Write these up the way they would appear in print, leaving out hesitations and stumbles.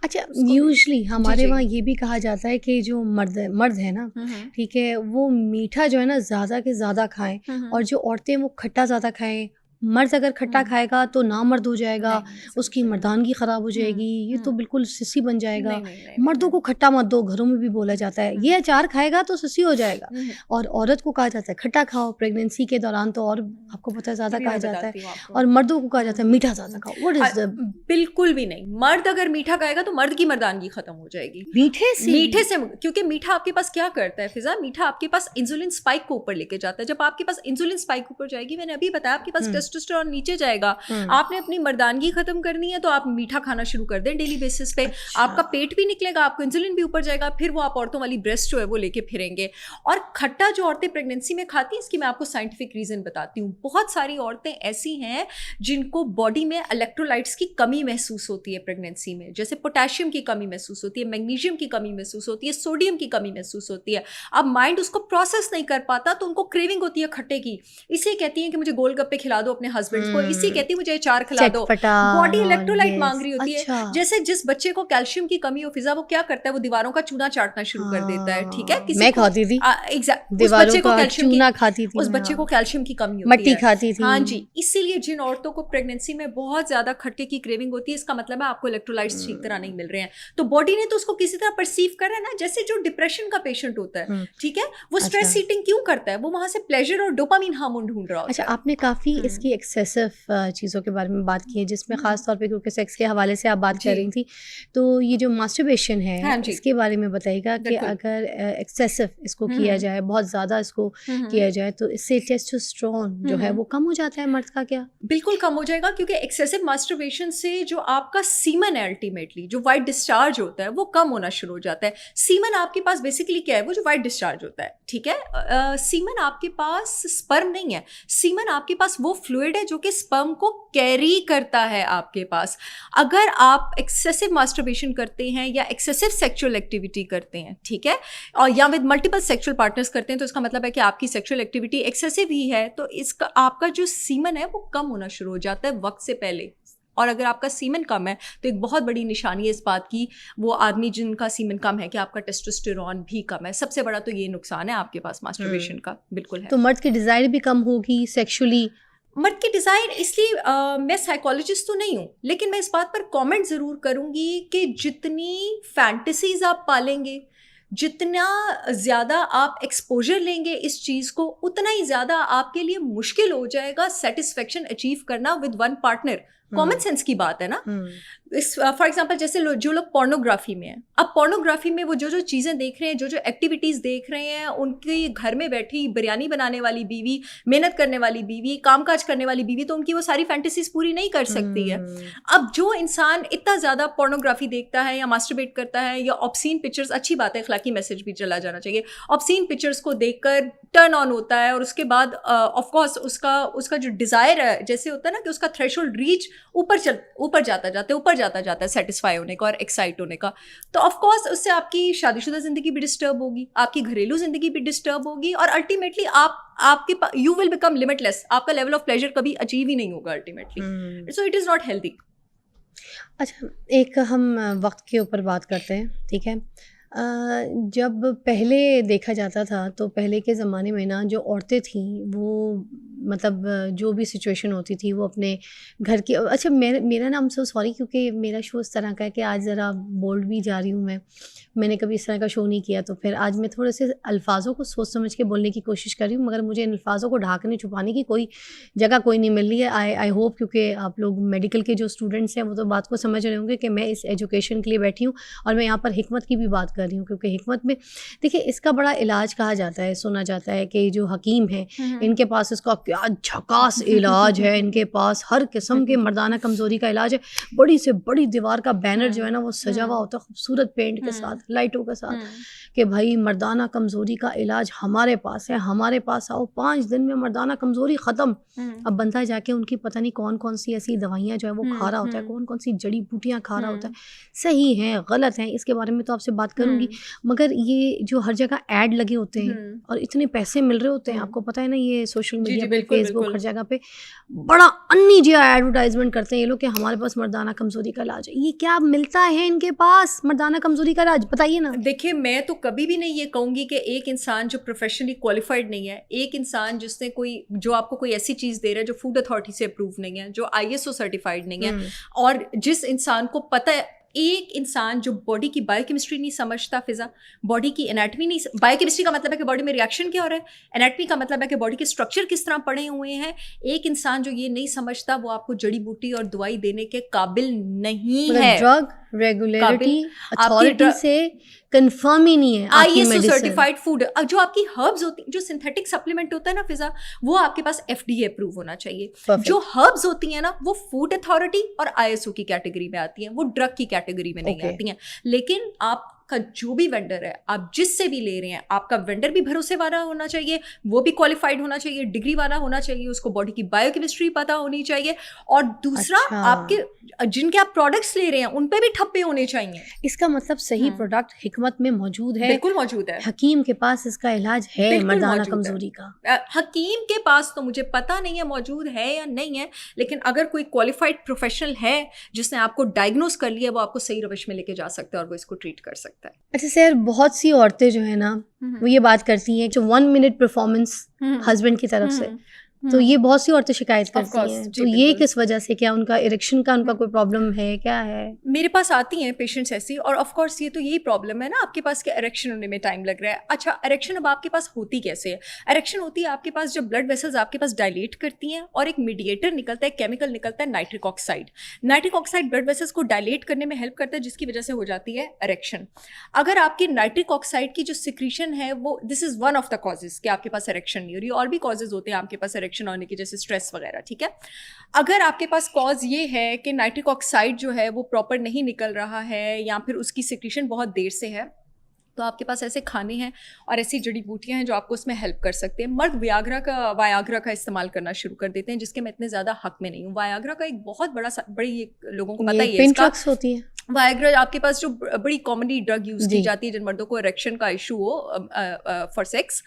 अच्छा, यूजुअली हमारे जी। वहाँ ये भी कहा जाता है कि जो मर्द है ना, ठीक है, वो मीठा जो है ना ज़्यादा के ज़्यादा खाएं, और जो औरतें वो खट्टा ज़्यादा खाएं। मर्द अगर खट्टा खाएगा तो नामर्द हो जाएगा, नहीं, उसकी बिल्कुल नहीं। मर्दानगी ख़राब हो जाएगी, ये तो बिल्कुल सिसी बन जाएगा। नहीं, नहीं, नहीं, नहीं, मर्दों को खट्टा मत दो, घरों में भी बोला जाता है, ये अचार खाएगा तो सिसी हो जाएगा। और औरत को कहा जाता है खट्टा खाओ, प्रेगनेंसी के दौरान तो और आपको पता है ज़्यादा अभी कहा मैं जाता है, बताती हूँ आपको। और मर्दों को कहा जाता है मीठा ज़्यादा खाओ। व्हाट इज़ द बिल्कुल भी नहीं। मर्द अगर मीठा खाएगा तो मर्द की मर्दानगी खत्म हो जाएगी मीठे से? मीठे से, क्योंकि मीठा आपके पास क्या करता है फिजा, मीठा आपके पास इंसुलिन स्पाइक को ऊपर लेके जाता है। जब आपके पास इंसुलिन स्पाइक ऊपर जाएगी, मैंने अभी बताया, आपके पास टेस्टोस्टेरोन नीचे जाएगा। आपने अपनी मर्दानगी खत्म करनी है तो आप मीठा खाना शुरू कर दें डेली बेसिस पे। आपका पेट भी निकलेगा, आपको इंसुलिन भी ऊपर जाएगा, फिर वो आप औरतों वाली ब्रेस्ट जो है वो लेके फिरेंगे। और खट्टा जो औरतें प्रेगनेंसी में खाती हैं, इसकी मैं आपको साइंटिफिक रीजन बताती हूँ। बहुत सारी औरतें ऐसी हैं जिनको बॉडी में इलेक्ट्रोलाइट्स की कमी महसूस होती है प्रेगनेंसी में, जैसे पोटेशियम की कमी महसूस होती है, मैग्नीशियम की कमी महसूस होती है, सोडियम की कमी महसूस होती है। अब माइंड उसको प्रोसेस नहीं कर पाता तो उनको क्रेविंग होती है खट्टे की। इसे कहती हैं कि मुझे गोलगप्पे खिला दो अपने हस्बैंड को, इसी कहती है मुझे अचार खिला दो। बॉडी इलेक्ट्रोलाइट मांग रही होती है। जैसे जिस बच्चे को कैल्शियम की कमी हो फिजा, वो क्या करता है, वो दीवारों का चूना चाटना शुरू कर देता है। ठीक है, किसी मैं को खाती थी एग्जैक्ट, उस दीवारों बच्चे को का कैल्शियम की चूना खाती थी उस मैं, बच्चे को कैल्शियम की कमी होती मट्टी है। खाती थी। हाँ जी, इसीलिए जिन औरतों को प्रेगनेंसी में बहुत ज्यादा खट्टे की क्रेविंग होती है, इसका मतलब है आपको इलेक्ट्रोलाइट्स ठीक तरह नहीं मिल रहे हैं। तो बॉडी ने तो उसको किसी तरह परसीव कर रहा है ना, जैसे जो डिप्रेशन का पेशेंट होता है, ठीक है, वो स्ट्रेस ईटिंग क्यों करता है, वो वहां से प्लेजर और डोपामिन हार्मोन ढूंढ रहा होता है। अच्छा, आपने काफ़ी इसकी एक्सेसिव चीज़ों के बारे में बात की है, जिसमें ख़ास तौर पे क्योंकि सेक्स के हवाले से आप बात कर रही थी, तो ये जो मास्टरबेशन है, हाँ इसके बारे में बताइएगा कि अगर एक्सेसिव इसको किया जाए, बहुत ज़्यादा इसको किया जाए, तो इससे टेस्टोस्टेरोन जो है वो कम हो जाता है मर्द का क्या? बिल्कुल कम हो जाएगा, क्योंकि एक्सेसिव मास्टरबेशन से जो आपका सीमन है, अल्टीमेटली जो वाइट डिस्चार्ज होता है वो कम होना शुरू हो जाता है। सीमन आपके पास बेसिकली क्या है, वो जो वाइट डिस्चार्ज होता है, ठीक है। सीमन आपके पास स्पर्म नहीं है, सीमन आपके पास वो फ्लूइड है जो कि स्पर्म को कैरी करता है आपके पास। अगर आप एक्सेसिव मास्टरबेशन करते हैं या एक्सेसिव सेक्सुअल एक्टिविटी करते हैं, ठीक है, और या विद मल्टीपल सेक्सुअल पार्टनर्स करते हैं, तो इसका मतलब है कि आपकी सेक्सुअल एक्टिविटी एक्सेसिव ही है, तो इसका आपका जो सीमन है वो कम होना शुरू हो जाता है वक्त से पहले। और अगर आपका सीमन कम है तो एक बहुत बड़ी निशानी है इस बात की, वो आदमी जिनका सीमन कम है, कि आपका टेस्टोस्टेरोन भी कम है। सबसे बड़ा तो ये नुकसान है आपके पास मास्टरबेशन का, बिल्कुल है। तो मर्द की डिज़ायर भी कम होगी सेक्सुअली? मर्द की डिज़ायर, इसलिए मैं साइकोलॉजिस्ट तो नहीं हूँ, लेकिन मैं इस बात पर कमेंट ज़रूर करूँगी कि जितनी फैंटेसीज आप पालेंगे, जितना ज़्यादा आप एक्सपोजर लेंगे इस चीज़ को, उतना ही ज़्यादा आपके लिए मुश्किल हो जाएगा सेटिस्फेक्शन अचीव करना with one partner. Common sense की बात है ना। इस फॉर एग्जांपल जैसे जो लोग पोर्नोग्राफी में हैं, अब पोर्नोग्राफी में वो जो चीज़ें देख रहे हैं, जो एक्टिविटीज़ देख रहे हैं, उनकी घर में बैठी बिरयानी बनाने वाली बीवी, मेहनत करने वाली बीवी, कामकाज करने वाली बीवी, तो उनकी वो सारी फैंटेसीज पूरी नहीं कर सकती है। अब जो इंसान इतना ज़्यादा पोर्नोग्राफी देखता है या मास्टरबेट करता है या ऑब्सीन पिक्चर्स, अच्छी बात है, अखलाकी मैसेज भी चला जाना चाहिए, ऑब्सीन पिक्चर्स को देखकर टर्न ऑन होता है, और उसके बाद ऑफकोर्स उसका जो डिज़ायर है, जैसे होता है ना कि उसका थ्रेशोल्ड रीच ऊपर जाता है सेटिस्फाई होने का और एक्साइट होने का, तो ऑफ कोर्स उससे आपकी शादीशुदा जिंदगी भी डिस्टर्ब होगी, आपकी घरेलू जिंदगी भी डिस्टर्ब होगी, और अल्टीमेटली आपके यू विल बिकम लिमिटलेस। आपका लेवल ऑफ प्लेजर कभी अचीव ही नहीं होगा ultimately, so it is not healthy. अच्छा, एक हम वक्त के ऊपर बात करते हैं, ठीक है। जब पहले देखा जाता था तो पहले के ज़माने में ना जो औरतें थीं वो मतलब जो भी सिचुएशन होती थी वो अपने घर की, अच्छा मेरा नाम सो सॉरी क्योंकि मेरा शो इस तरह का है कि आज ज़रा बोल्ड भी जा रही हूँ मैंने कभी इस तरह का शो नहीं किया, तो फिर आज मैं थोड़े से अल्फाजों को सोच समझ के बोलने की कोशिश कर रही हूँ, मगर मुझे इन अल्फाजों को ढाकने छुपाने की कोई जगह कोई नहीं मिल रही है। आई होप क्योंकि आप लोग मेडिकल के जो स्टूडेंट्स हैं वो तो बात को समझ रहे होंगे कि मैं इस एजुकेशन के लिए बैठी हूँ और मैं यहाँ पर हिकमत की भी बात कर रही हूँ, क्योंकि हिकमत में देखिए इसका बड़ा इलाज कहा जाता है, सुना जाता है कि जो हकीम हैं इनके पास इसका क्या झकास इलाज है, इनके पास हर किस्म के मर्दाना कमज़ोरी का इलाज है। बड़ी से बड़ी दीवार का बैनर जो है ना वो सजा हुआ होता है खूबसूरत पेंट के साथ, लाइटों के साथ, कि भाई मर्दाना कमज़ोरी का इलाज हमारे पास है, हमारे पास आओ, 5 दिन में मर्दाना कमज़ोरी ख़त्म। अब बंदा जाके उनकी पता नहीं कौन कौन सी ऐसी दवाइयाँ जो है वो खा रहा होता है, कौन कौन सी जड़ी बूटियाँ खा रहा होता है, सही हैं गलत हैं इसके बारे में तो आपसे बात करूँगी, मगर ये जो हर जगह ऐड लगे होते हैं और इतने पैसे मिल रहे होते हैं, आपको पता है ना ये सोशल मीडिया पे बिल्कुल, फेसबुक, बिल्कुल। हर जगह पे बड़ा अन्निजिया एडवर्टाइजमेंट करते हैं ये लोग कि हमारे पास मर्दाना कमजोरी का इलाज है। ये क्या मिलता है इनके पास मर्दाना कमजोरी का इलाज, बताइए ना। देखिए, मैं तो कभी भी नहीं ये कहूँगी कि एक इंसान जो प्रोफेशनली क्वालिफाइड नहीं है, एक इंसान जिसने कोई जो आपको कोई ऐसी चीज़ दे रहा है जो फूड अथॉरिटी से अप्रूव नहीं है, जो आईएसओ सर्टिफाइड नहीं है, और जिस इंसान को पता है, एक इंसान जो बॉडी की बायोकेमिस्ट्री नहीं समझता, फिजा बॉडी की एनाटमी नहीं, बायोकेमिस्ट्री का मतलब है कि बॉडी में रिएक्शन क्या हो रहा है, एनाटमी का मतलब है कि बॉडी के स्ट्रक्चर किस तरह पड़े हुए हैं। एक इंसान जो ये नहीं समझता वो आपको जड़ी बूटी और दवाई देने के काबिल नहीं है। ड्रग रेगुलेटरी आपकी अथॉरिटी से कंफर्म ही नहीं है आपकी आईएसओ मेडिसिन। सर्टिफाइड फूड, जो आपकी हर्ब्स होती, जो सिंथेटिक सप्लीमेंट होता है ना फिजा, वो आपके पास एफडीए अप्रूव होना चाहिए। Perfect. जो हर्ब्स होती हैं ना, वो फूड अथॉरिटी और आईएसओ की कैटेगरी में आती हैं, वो ड्रग की कैटेगरी में नहीं Okay. आती हैं। लेकिन आपका जो भी वेंडर है, आप जिससे भी ले रहे हैं, आपका वेंडर भी भरोसे वाला होना चाहिए, वो भी क्वालिफाइड होना चाहिए, डिग्री वाला होना चाहिए, उसको बॉडी की बायोकेमिस्ट्री पता होनी चाहिए, और दूसरा अच्छा। आपके जिनके आप प्रोडक्ट्स ले रहे हैं उन पे भी ठप्पे होने चाहिए। इसका मतलब सही प्रोडक्ट हिकमत में मौजूद है, बिल्कुल मौजूद है, हकीम के पास इसका इलाज है बिल्कुल मर्दाना मौजूद है। कमजोरी का। हकीम के पास तो मुझे पता नहीं है मौजूद है या नहीं है, लेकिन अगर कोई क्वालिफाइड प्रोफेशनल है जिसने आपको डायग्नोज कर लिया, वो आपको सही रविश में लेके जा सकता है और वो इसको ट्रीट कर सकता है। अच्छा सर, बहुत सी औरतें जो है ना वो ये बात करती हैं जो 1 मिनट परफॉर्मेंस हस्बैंड की तरफ से, तो ये बहुत सी औरतें शिकायत Of करती course, हैं। जी, तो ये बिल्कुल। किस वजह से, क्या उनका इरेक्शन का उनका कोई प्रॉब्लम है, क्या है? मेरे पास आती हैं पेशेंट्स ऐसी, और ऑफ कोर्स ये तो यही प्रॉब्लम है ना आपके पास कि इरेक्शन होने में टाइम लग रहा है। अच्छा, इरेक्शन अब आपके पास होती कैसे है? इरेक्शन होती है आपके पास जब ब्लड वेसल्स आपके पास डायलेट करती हैं और एक मीडिएटर निकलता है, केमिकल निकलता है nitric oxide. Nitric oxide blood vessels को डायलेट करने में हेल्प करता है, जिसकी वजह से हो जाती है इरेक्शन। अगर आपकी नाइट्रिक ऑक्साइड की जो सिक्रीशन है वो, this is one of the causes कि आपके पास इरेक्शन नहीं हो रही, और भी कॉजेज होते हैं आपके पास इरेक्शन होने की, जैसे स्ट्रेस वगैरह, ठीक है। अगर आपके पास कॉज ये है कि नाइट्रिक ऑक्साइड जो है वो प्रॉपर नहीं निकल रहा है, या फिर उसकी सिक्रीशन बहुत देर से है, तो आपके पास ऐसे खाने हैं और ऐसी जड़ी बूटियां हैं जो आपको उसमें हेल्प कर सकते हैं। मर्द वायाग्रा का इस्तेमाल करना शुरू कर देते हैं, जिसके मैं इतने ज़्यादा हक में नहीं हूँ। वायाग्रा का एक बहुत बड़ी लोगों को पता ही है पिन इसका। ड्रग्स होती है वायाग्रा आपके पास जो बड़ी कॉमनली ड्रग यूज की जी। जाती है जिन मर्दों को इरेक्शन का इशू हो फॉर सेक्स,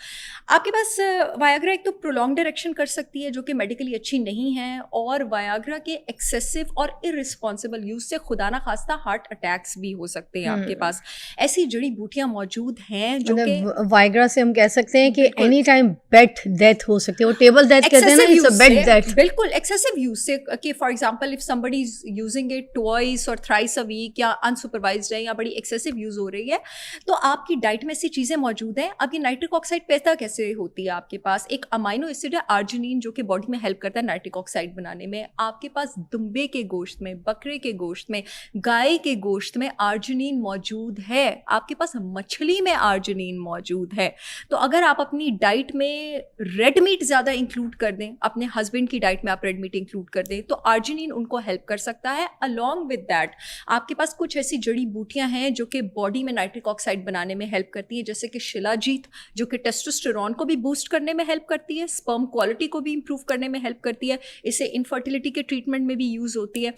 आपके पास वायाग्रा एक तो प्रोलॉन्ग्ड इरेक्शन कर सकती है जो कि मेडिकली अच्छी नहीं है, और वायाग्रा के एक्सेसिव और इररिस्पॉन्सिबल यूज से खुदा ना खास्ता हार्ट अटैक्स भी हो सकते हैं आपके पास। ऐसी जड़ी बूटियां मौजूद हैं जो कि वाइग्रा से हम कह सकते हैं कि बिल्कुल। एनी टाइम बेड डेथ हो सकती है, वो टेबल डेथ कहते हैं ना, इट्स अ बेड डेथ। बिल्कुल एक्सेसिव यूज से, कि for example if somebody is using it twice और थ्राइस अ वीक, या अनसुपरवाइज्ड है, या बड़ी एक्सेसिव यूज हो रही है, तो आपकी डाइट में ऐसी चीजें मौजूद हैं। अब ये नाइट्रिक ऑक्साइड पैदा कैसे होती है? आपके पास एक अमाइनो एसिड है आर्जिनिन, जो कि बॉडी में हेल्प करता है नाइट्रिक ऑक्साइड बनाने में। आपके पास दुम्बे के गोश्त में, बकरे के गोश्त में, गाय के गोश्त में आर्जिनिन मौजूद है। आपके पास मछली में आर्जिनिन मौजूद है। तो अगर आप अपनी डाइट में रेड मीट ज़्यादा इंक्लूड कर दें, अपने हस्बैंड की डाइट में आप रेड मीट इंक्लूड कर दें, तो आर्जिनिन उनको हेल्प कर सकता है। अलॉन्ग विद दैट आपके पास कुछ ऐसी जड़ी बूटियां हैं जो कि बॉडी में नाइट्रिक ऑक्साइड बनाने में हेल्प करती है, जैसे कि शिलाजीत, जो कि टेस्टोस्टेरोन को भी बूस्ट करने में हेल्प करती है, स्पर्म क्वालिटी को भी इंप्रूव करने में हेल्प करती है। इसे इनफर्टिलिटी के ट्रीटमेंट में भी यूज़ होती है।